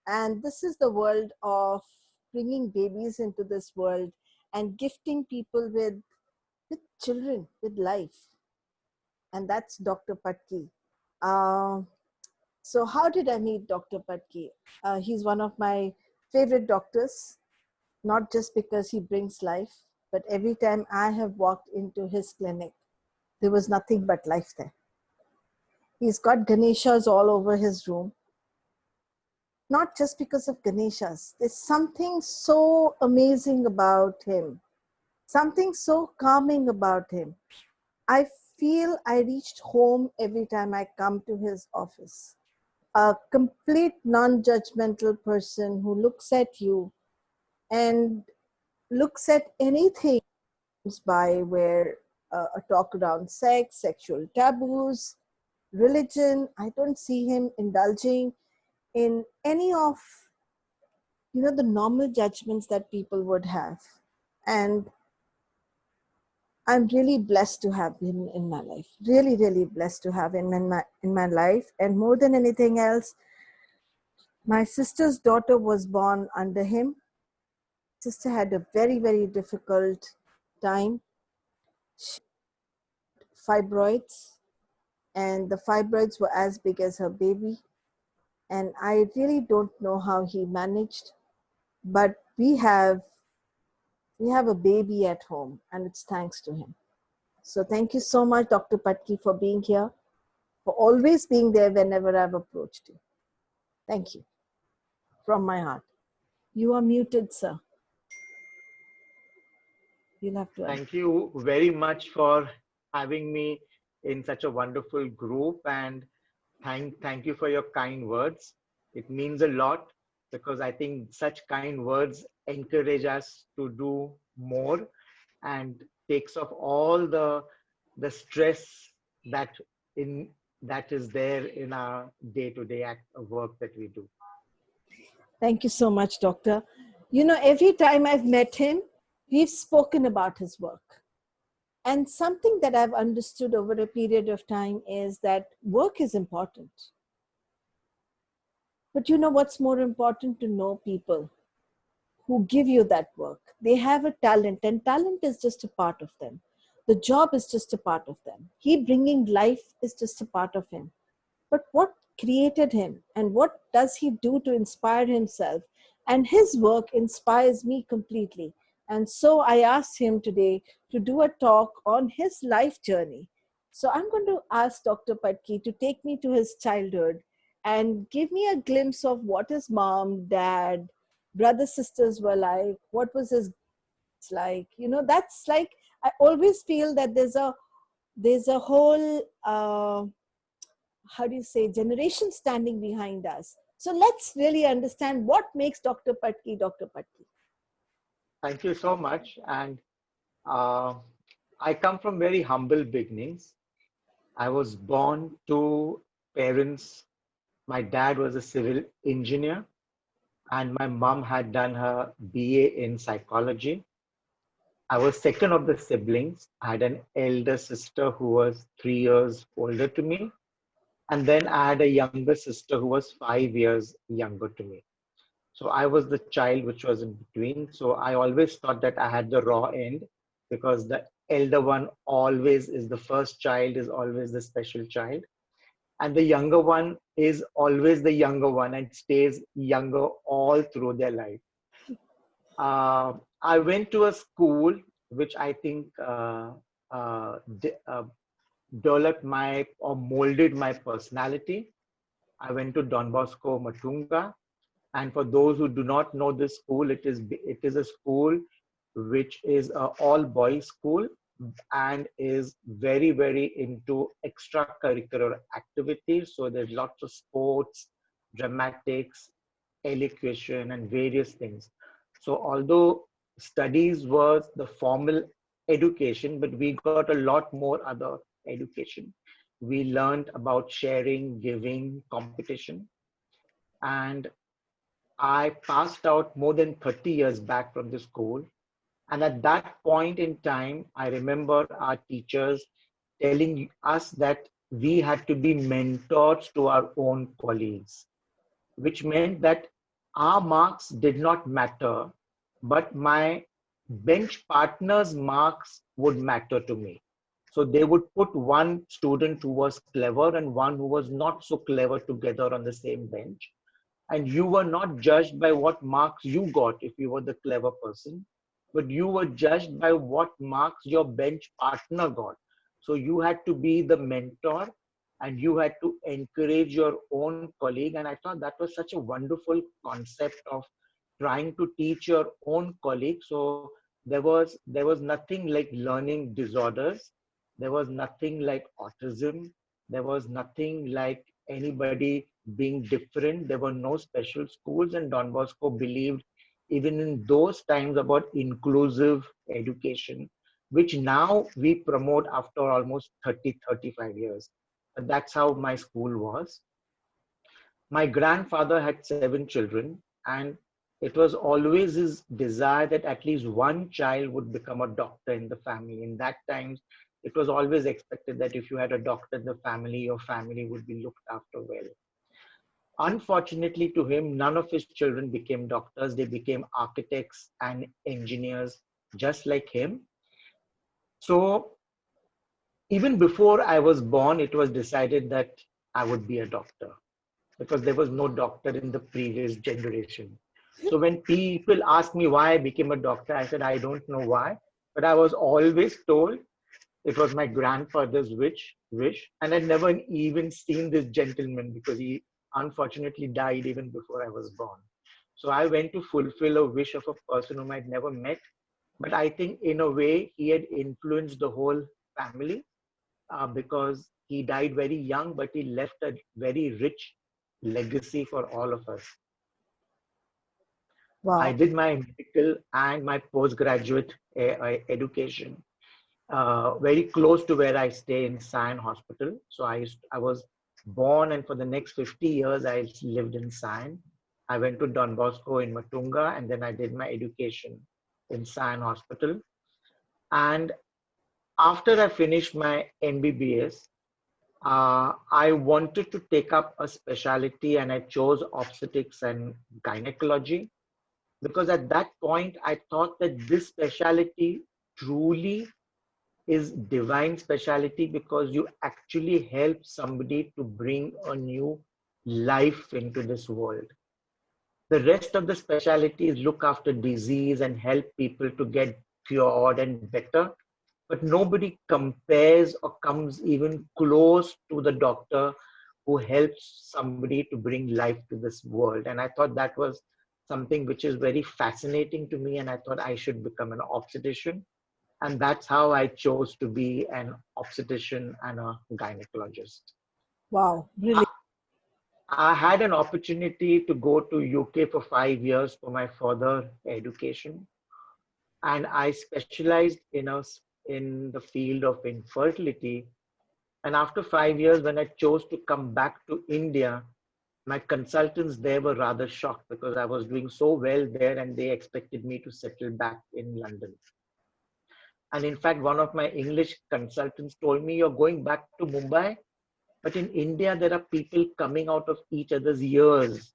And this is the world of bringing babies into this world and gifting people with children, with life. And that's Dr. Patki. Uh, so how did I meet Dr. Patki? He's one of my favorite doctors, not just because he brings life, but every time I have walked into his clinic, there was nothing but life there. He's got Ganeshas all over his room, not just because of Ganeshas. There's something so amazing about him, something so calming about him. I feel I reached home every time I come to his office. A complete non-judgmental person who looks at you and looks at anything by where a talk around sex, sexual taboos, religion. I don't see him indulging in any of the normal judgments that people would have. And I'm really blessed to have him in my life. Really, really blessed to have him in my life. And more than anything else, my sister's daughter was born under him. Sister had a very, very difficult time. She had fibroids, and the fibroids were as big as her baby. And I really don't know how he managed, but we have a baby at home, and it's thanks to him. So thank you so much, Dr. Patki, for being here, for always being there whenever I've approached you. Thank you from my heart. You are muted, sir. You'll have to. Thank you very much for having me in such a wonderful group, and thank you for your kind words. It means a lot because I think such kind words encourage us to do more and takes off all the stress that in that is there in our day-to-day work that we do. Thank you so much, Doctor. Every time I've met him, we've spoken about his work. And something that I've understood over a period of time is that work is important. But what's more important? To know people who give you that work. They have a talent, and talent is just a part of them. The job is just a part of them. He bringing life is just a part of him. But what created him, and what does he do to inspire himself? And his work inspires me completely. And so I asked him today to do a talk on his life journey. So I'm going to ask Dr. Patki to take me to his childhood and give me a glimpse of what his mom, dad, brothers, sisters were like, what was his like. That's like, I always feel that there's a whole how do you say, generation standing behind us. So let's really understand what makes Dr. Patki Dr. Patki. Thank you so much. And uh, I come from very humble beginnings. I was born to parents. My dad was a civil engineer, and my mom had done her BA in psychology. I was second of the siblings. I had an elder sister who was 3 years older to me. And then I had a younger sister who was 5 years younger to me. So I was the child which was in between. So I always thought that I had the raw end because the elder one always is the first child, is always the special child. And the younger one is always the younger one and stays younger all through their life. I went to a school which I think developed my or molded my personality. I went to Don Bosco Matunga, and for those who do not know this school, it is a school which is a all boys school and is very very into extracurricular activities. So there's lots of sports, dramatics, elocution, and various things. So although studies was the formal education, but we got a lot more other education. We learned about sharing, giving, competition. And I passed out more than 30 years back from the school. And at that point in time, I remember our teachers telling us that we had to be mentors to our own colleagues, which meant that our marks did not matter, but my bench partner's marks would matter to me. So they would put one student who was clever and one who was not so clever together on the same bench. And you were not judged by what marks you got if you were the clever person, but you were judged by what marks your bench partner got. So you had to be the mentor and you had to encourage your own colleague. And I thought that was such a wonderful concept of trying to teach your own colleague. So there was nothing like learning disorders. There was nothing like autism. There was nothing like anybody being different. There were no special schools, and Don Bosco believed, even in those times, about inclusive education, which now we promote after almost 30, 35 years. But that's how my school was. My grandfather had 7 children, and it was always his desire that at least one child would become a doctor in the family. In that times, it was always expected that if you had a doctor in the family, your family would be looked after well. Unfortunately to him, none of his children became doctors. They became architects and engineers, just like him. So even before I was born, it was decided that I would be a doctor because there was no doctor in the previous generation. So when people ask me why I became a doctor, I said, I don't know why, but I was always told it was my grandfather's wish, and I'd never even seen this gentleman because he unfortunately died even before I was born. So I went to fulfill a wish of a person whom I'd never met, but I think in a way he had influenced the whole family because he died very young, but he left a very rich legacy for all of us. I Wow. did my medical and my postgraduate education very close to where I stay in Sion Hospital. So I was born, and for the next 50 years, I lived in Sion. I went to Don Bosco in Matunga, and then I did my education in Sion Hospital. And after I finished my MBBS, I wanted to take up a specialty, and I chose obstetrics and gynecology because at that point I thought that this specialty truly is divine specialty because you actually help somebody to bring a new life into this world. The rest of the specialties look after disease and help people to get cured and better, but nobody compares or comes even close to the doctor who helps somebody to bring life to this world. And I thought that was something which is very fascinating to me, and I thought I should become an obstetrician. And that's how I chose to be an obstetrician and a gynecologist. Wow. I, Brilliant. I had an opportunity to go to UK for 5 years for my further education, and I specialized in the field of infertility. And after 5 years, when I chose to come back to India, my consultants there were rather shocked because I was doing so well there, and they expected me to settle back in London. And in fact, one of my English consultants told me, you're going back to Mumbai, but in India, there are people coming out of each other's ears.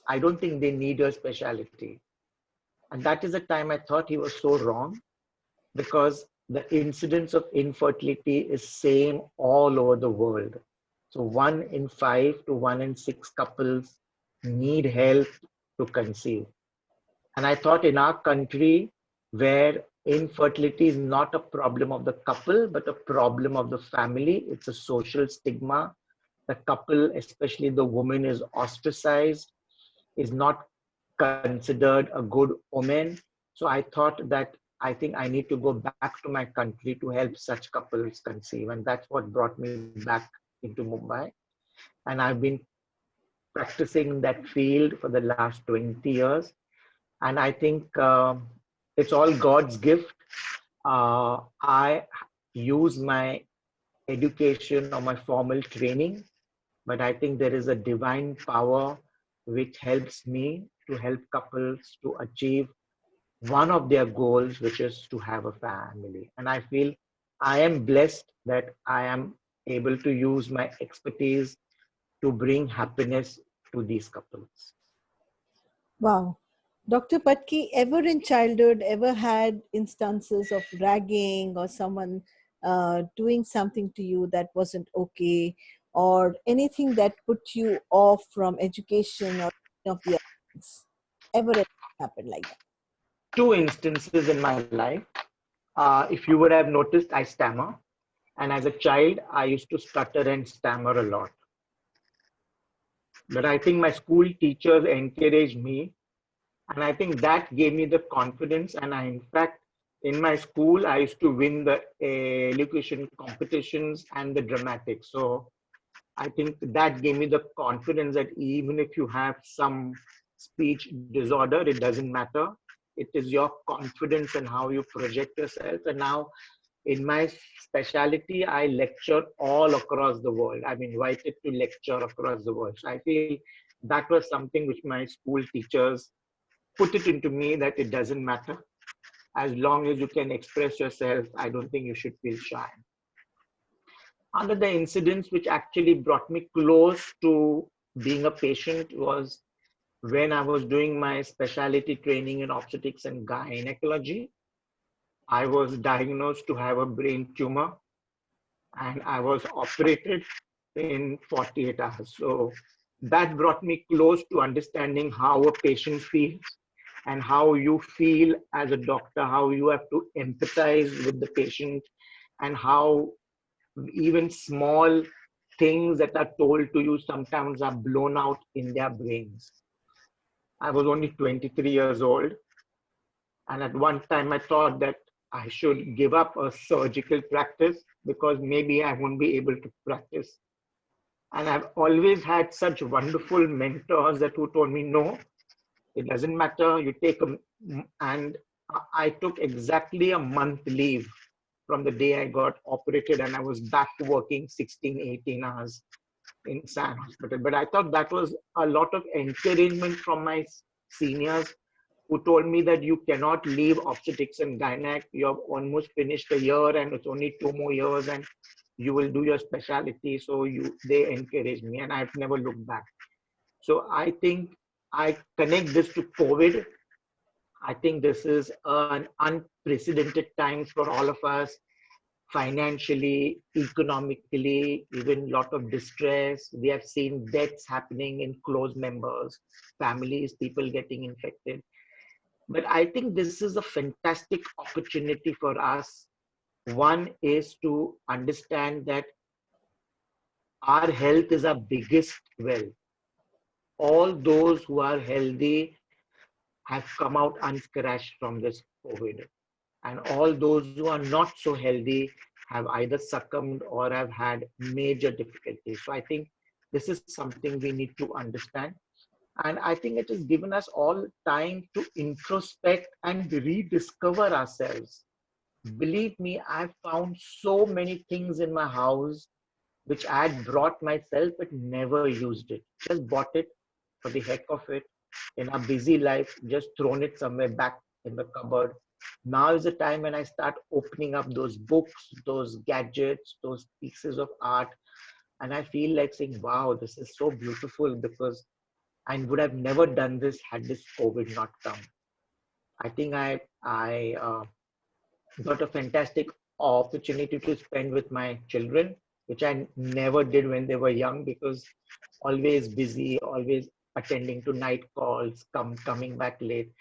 I don't think they need your specialty. And that is the time I thought he was so wrong because the incidence of infertility is same all over the world. So 1 in 5 to 1 in 6 couples need help to conceive. And I thought in our country, where infertility is not a problem of the couple, but a problem of the family, it's a social stigma. The couple, especially the woman, is ostracized, is not considered a good woman. So I thought that I think I need to go back to my country to help such couples conceive. And that's what brought me back into Mumbai. And I've been practicing that field for the last 20 years. And I think it's all God's gift. I use my education or my formal training, but I think there is a divine power which helps me to help couples to achieve one of their goals, which is to have a family. And I feel I am blessed that I am able to use my expertise to bring happiness to these couples. Wow. Dr. Patki, ever in childhood, ever had instances of ragging or someone doing something to you that wasn't okay, or anything that put you off from education or any of the other things? Ever happened like that? Two instances in my life. If you would have noticed, I stammer. And as a child, I used to stutter and stammer a lot. But I think my school teachers encouraged me. And I think that gave me the confidence. And in fact, in my school, I used to win the elocution competitions and the dramatics. So I think that gave me the confidence that even if you have some speech disorder, it doesn't matter. It is your confidence and how you project yourself. And now, in my specialty, I lecture all across the world. I'm invited to lecture across the world. So I feel that was something which my school teachers put it into me that it doesn't matter. As long as you can express yourself, I don't think you should feel shy. One of the incidents which actually brought me close to being a patient was when I was doing my specialty training in obstetrics and gynecology. I was diagnosed to have a brain tumor and I was operated in 48 hours. So that brought me close to understanding how a patient feels and how you feel as a doctor, how you have to empathize with the patient, and how even small things that are told to you sometimes are blown out in their brains. I was only 23 years old, and at one time I thought that I should give up a surgical practice because maybe I won't be able to practice. And I've always had such wonderful mentors that who told me, no, it doesn't matter. You take a, and I took exactly a month leave from the day I got operated, and I was back to working 16, 18 hours in San Hospital. But I thought that was a lot of encouragement from my seniors who told me that you cannot leave obstetrics and gynec. You have almost finished a year and it's only 2 more years and you will do your specialty. So they encouraged me and I've never looked back. So I think I connect this to COVID. I think this is an unprecedented time for all of us, financially, economically, even a lot of distress. We have seen deaths happening in close members, families, people getting infected. But I think this is a fantastic opportunity for us. One is to understand that our health is our biggest wealth. All those who are healthy have come out unscratched from this COVID. And all those who are not so healthy have either succumbed or have had major difficulties. So I think this is something we need to understand. And I think it has given us all time to introspect and rediscover ourselves. Believe me, I've found so many things in my house which I had brought myself but never used it. Just bought it for the heck of it in a busy life, just thrown it somewhere back in the cupboard. Now is the time when I start opening up those books, those gadgets, those pieces of art, and I feel like saying, wow, this is so beautiful because I would have never done this had this COVID not come. I think I got a fantastic opportunity to spend with my children, which I never did when they were young because always busy, always attending to night calls, coming back late.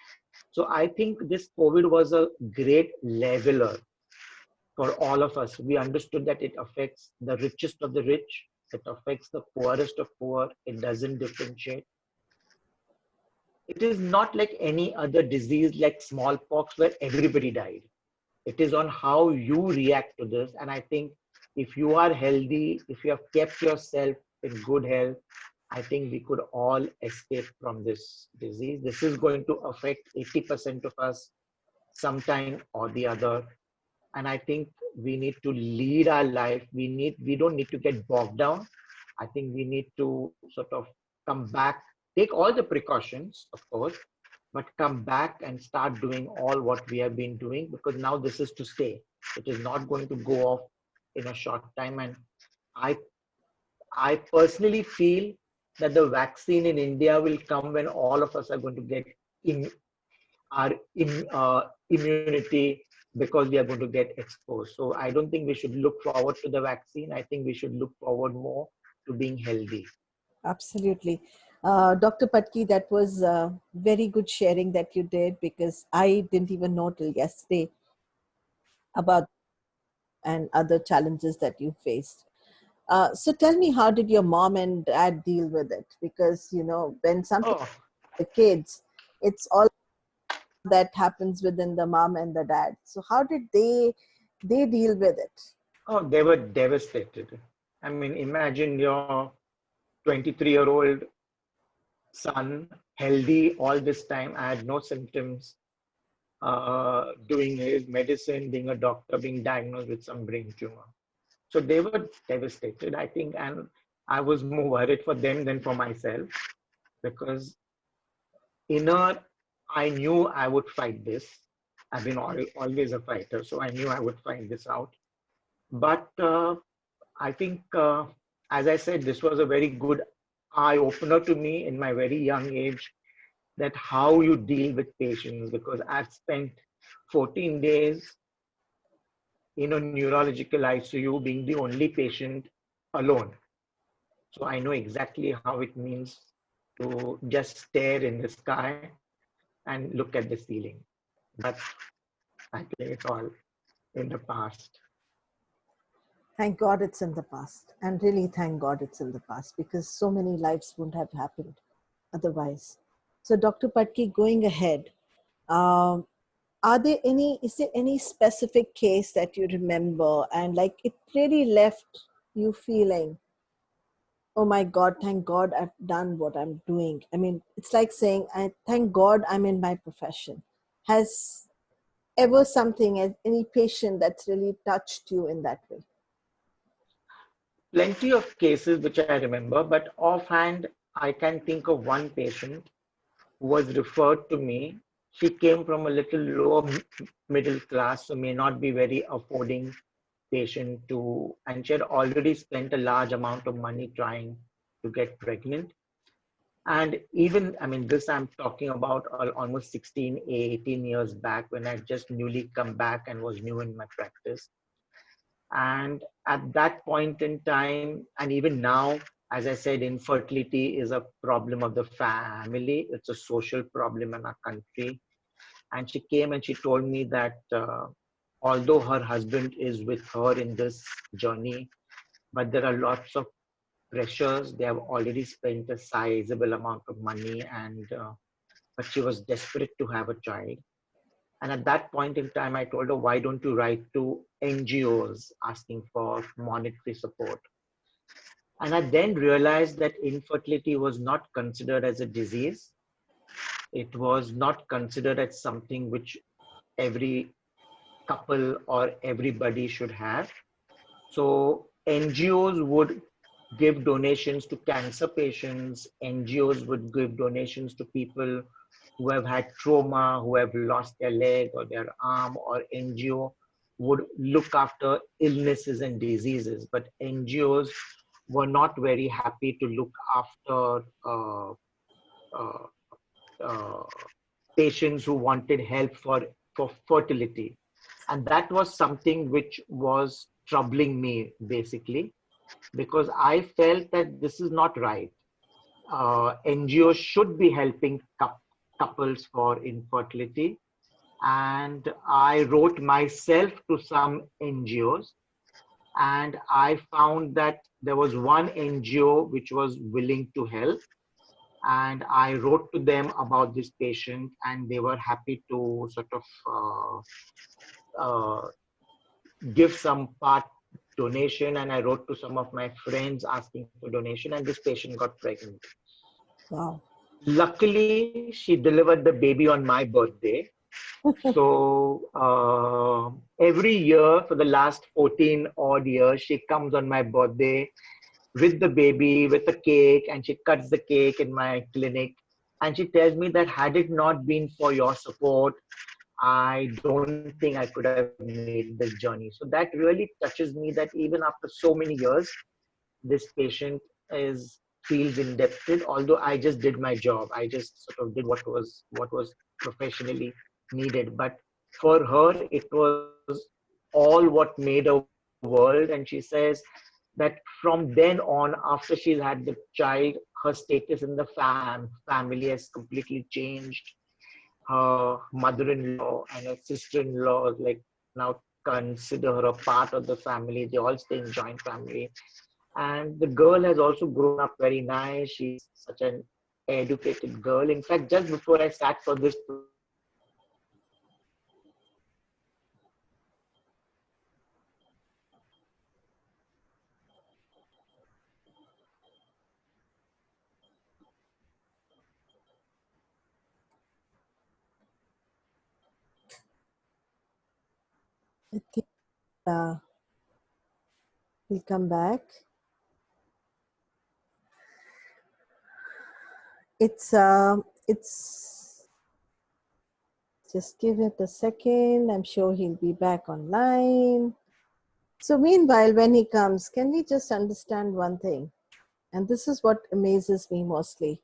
So I think this COVID was a great leveler for all of us. We understood that it affects the richest of the rich, it affects the poorest of poor, it doesn't differentiate. It is not like any other disease like smallpox where everybody died. It is on how you react to this. And I think if you are healthy, if you have kept yourself in good health, I think we could all escape from this disease. This is going to affect 80% of us sometime or the other. And I think we need to lead our life. We don't need to get bogged down. I think we need to sort of come back, take all the precautions, of course, but come back and start doing all what we have been doing because now this is to stay. It is not going to go off in a short time. And I I personally feel that the vaccine in India will come when all of us are going to get in our immunity because we are going to get exposed. So I don't think we should look forward to the vaccine. I think we should look forward more to being healthy. Absolutely. Dr. Patki, that was very good sharing that you did, because I didn't even know till yesterday about and other challenges that you faced. So tell me, how did your mom and dad deal with it? Because, when something Oh, the kids, it's all that happens within the mom and the dad. So how did they deal with it? oh, they were devastated. I mean, imagine your 23-year-old son, healthy all this time, I had no symptoms, doing his medicine, being a doctor, being diagnosed with some brain tumor. So they were devastated, I think, and I was more worried for them than for myself, because inner, I knew I would fight this. I've been always a fighter, so I knew I would find this out. But I think, as I said, this was a very good eye opener to me in my very young age, that how you deal with patients, because I've spent 14 days in a neurological ICU being the only patient alone. So I know exactly how it means to just stare in the sky and look at the ceiling. But I think it's all in the past. Thank God it's in the past. And really thank God it's in the past, because so many lives wouldn't have happened otherwise. So Dr. Patki, going ahead, um, is there any specific case that you remember and like it really left you feeling, oh my God, thank God I've done what I'm doing? I mean, it's like saying, I thank God I'm in my profession. Has ever something, any patient that's really touched you in that way? Plenty of cases which I remember, but offhand, I can think of one patient who was referred to me. She came from a little lower middle class, so may not be very affording patient to, and she had already spent a large amount of money trying to get pregnant. And even, I mean, this I'm talking about almost 16, 18 years back, when I just newly come back and was new in my practice. And at that point in time, and even now, as I said, infertility is a problem of the family. It's a social problem in our country. And she came and she told me that although her husband is with her in this journey, but there are lots of pressures. They have already spent a sizable amount of money, and but she was desperate to have a child. And at that point in time, I told her, why don't you write to NGOs asking for monetary support? And I then realized that infertility was not considered as a disease. It was not considered as something which every couple or everybody should have. So NGOs would give donations to cancer patients. NGOs would give donations to people who have had trauma, who have lost their leg or their arm, or NGO would look after illnesses and diseases. But NGOs were not very happy to look after uh, uh, patients who wanted help for fertility. And that was something which was troubling me basically, because I felt that this is not right. NGOs should be helping couples for infertility. And I wrote myself to some NGOs, and I found that there was one NGO which was willing to help. And I wrote to them about this patient, and they were happy to sort of uh, give some part donation. And I wrote to some of my friends asking for donation, and this patient got pregnant. Wow. Luckily, she delivered the baby on my birthday. So every year for the last 14 odd years, she comes on my birthday with the baby, with a cake, and she cuts the cake in my clinic. And she tells me that had it not been for your support, I don't think I could have made this journey. So that really touches me, that even after so many years, this patient is feels indebted, although I just did my job. I just sort of did what was professionally needed. But for her, it was all what made a world. And she says that from then on, after she's had the child, her status in the family has completely changed. Her mother-in-law and her sister-in-law like now consider her a part of the family. They all stay in joint family. And the girl has also grown up very nice. She's such an educated girl. In fact, just before I sat for this program, I was talking to her and I think uh, we'll come back. It's just give it a second. I'm sure he'll be back online. So meanwhile, when he comes, can we just understand one thing? And this is what amazes me mostly,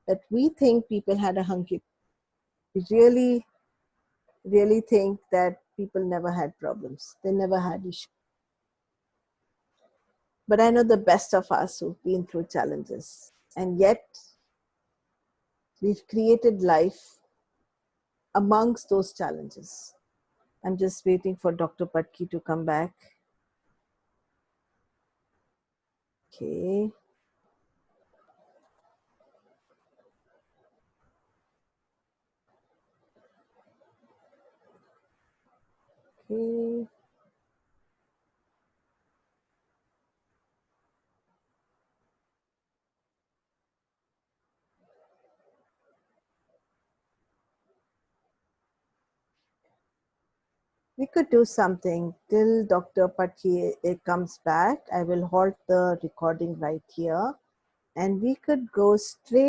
that we think people had a hunky. We really think that people never had problems. They never had issues. But I know the best of us who've been through challenges. And yet we've created life amongst those challenges. I'm just waiting for Dr. Patki to come back. Okay. Okay. We could do something till Dr. Patki comes back. I will halt the recording right here and we could go straight